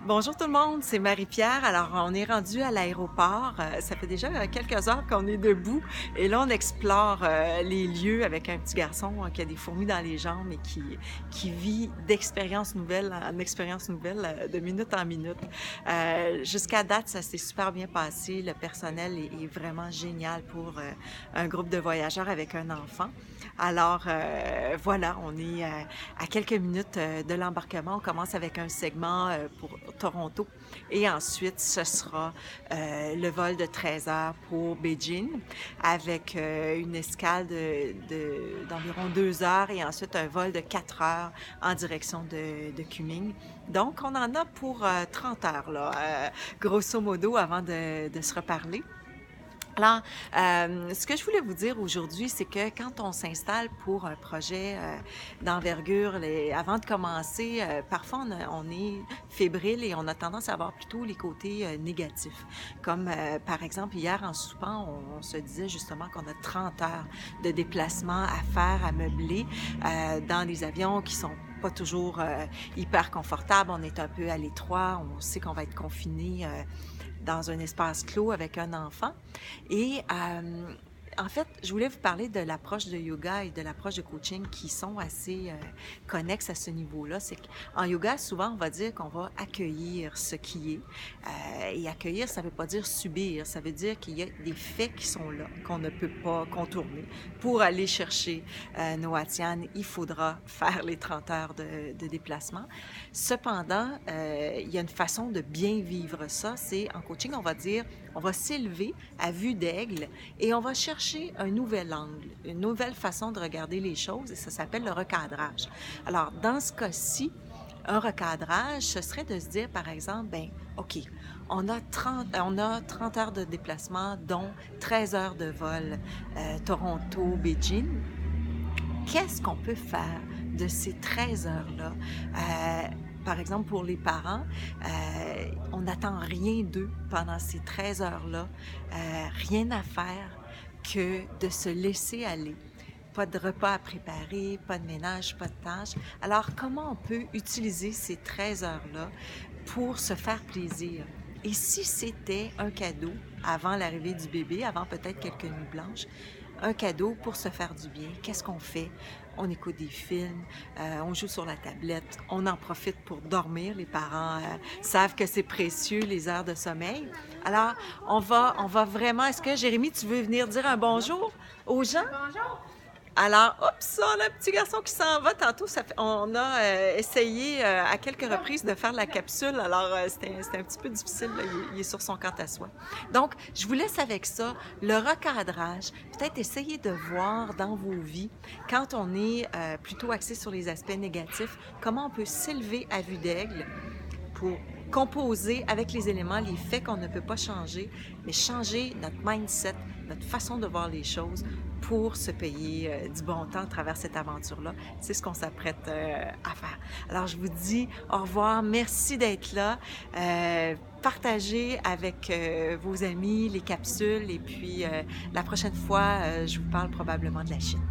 Bonjour tout le monde, c'est Marie-Pierre. Alors, on est rendu à l'aéroport. Ça fait déjà quelques heures qu'on est debout et là, on explore les lieux avec un petit garçon qui a des fourmis dans les jambes et qui vit d'expérience nouvelle en expérience nouvelle de minute en minute. Jusqu'à date, ça s'est super bien passé. Le personnel est vraiment génial pour un groupe de voyageurs avec un enfant. Alors, voilà, on est à quelques minutes de l'embarquement. On commence avec un segment pour Toronto et ensuite, ce sera le vol de 13 heures pour Beijing avec une escale d'environ 2 heures et ensuite un vol de 4 heures en direction de Kunming. Donc, on en a pour 30 heures, là, grosso modo, avant de se reparler. Alors, ce que je voulais vous dire aujourd'hui, c'est que quand on s'installe pour un projet d'envergure, avant de commencer, parfois on est fébrile et on a tendance à avoir plutôt les côtés négatifs. Comme par exemple, hier en soupant, on se disait justement qu'on a 30 heures de déplacement à faire, à meubler dans des avions qui sont pas toujours hyper confortables. On est un peu à l'étroit, on sait qu'on va être confiné dans un espace clos avec un enfant. Et en fait, je voulais vous parler de l'approche de yoga et de l'approche de coaching qui sont assez connexes à ce niveau-là. C'est qu'en yoga, souvent, on va dire qu'on va accueillir ce qui est. Et accueillir, ça ne veut pas dire subir. Ça veut dire qu'il y a des faits qui sont là, qu'on ne peut pas contourner. Pour aller chercher nos Hatian, il faudra faire les 30 heures de déplacement. Cependant, il y a une façon de bien vivre ça. C'est en coaching, on va dire, on va s'élever à vue d'aigle et on va chercher un nouvel angle, une nouvelle façon de regarder les choses et ça s'appelle le recadrage. Alors, dans ce cas-ci, un recadrage, ce serait de se dire, par exemple, ben, OK, on a 30 heures de déplacement, dont 13 heures de vol Toronto-Beijing. Qu'est-ce qu'on peut faire de ces 13 heures-là? Par exemple, pour les parents, on n'attend rien d'eux pendant ces 13 heures-là, rien à faire que de se laisser aller. Pas de repas à préparer, pas de ménage, pas de tâches. Alors, comment on peut utiliser ces 13 heures-là pour se faire plaisir? Et si c'était un cadeau avant l'arrivée du bébé, avant peut-être quelques nuits blanches, un cadeau pour se faire du bien, qu'est-ce qu'on fait? On écoute des films, on joue sur la tablette, on en profite pour dormir. Les parents savent que c'est précieux, les heures de sommeil. Alors, on va vraiment... Est-ce que, Jérémy, tu veux venir dire un bonjour aux gens? Bonjour! Alors, oups, on a un petit garçon qui s'en va. Tantôt, on a essayé à quelques reprises de faire la capsule. Alors, c'était un petit peu difficile. Là. Il est sur son quant à soi. Donc, je vous laisse avec ça. Le recadrage, peut-être essayer de voir dans vos vies, quand on est plutôt axé sur les aspects négatifs, comment on peut s'élever à vue d'aigle pour composer avec les éléments, les faits qu'on ne peut pas changer, mais changer notre mindset, notre façon de voir les choses pour se payer du bon temps à travers cette aventure-là. C'est ce qu'on s'apprête à faire. Alors, je vous dis au revoir. Merci d'être là. Partagez avec vos amis les capsules et puis la prochaine fois, je vous parle probablement de la Chine.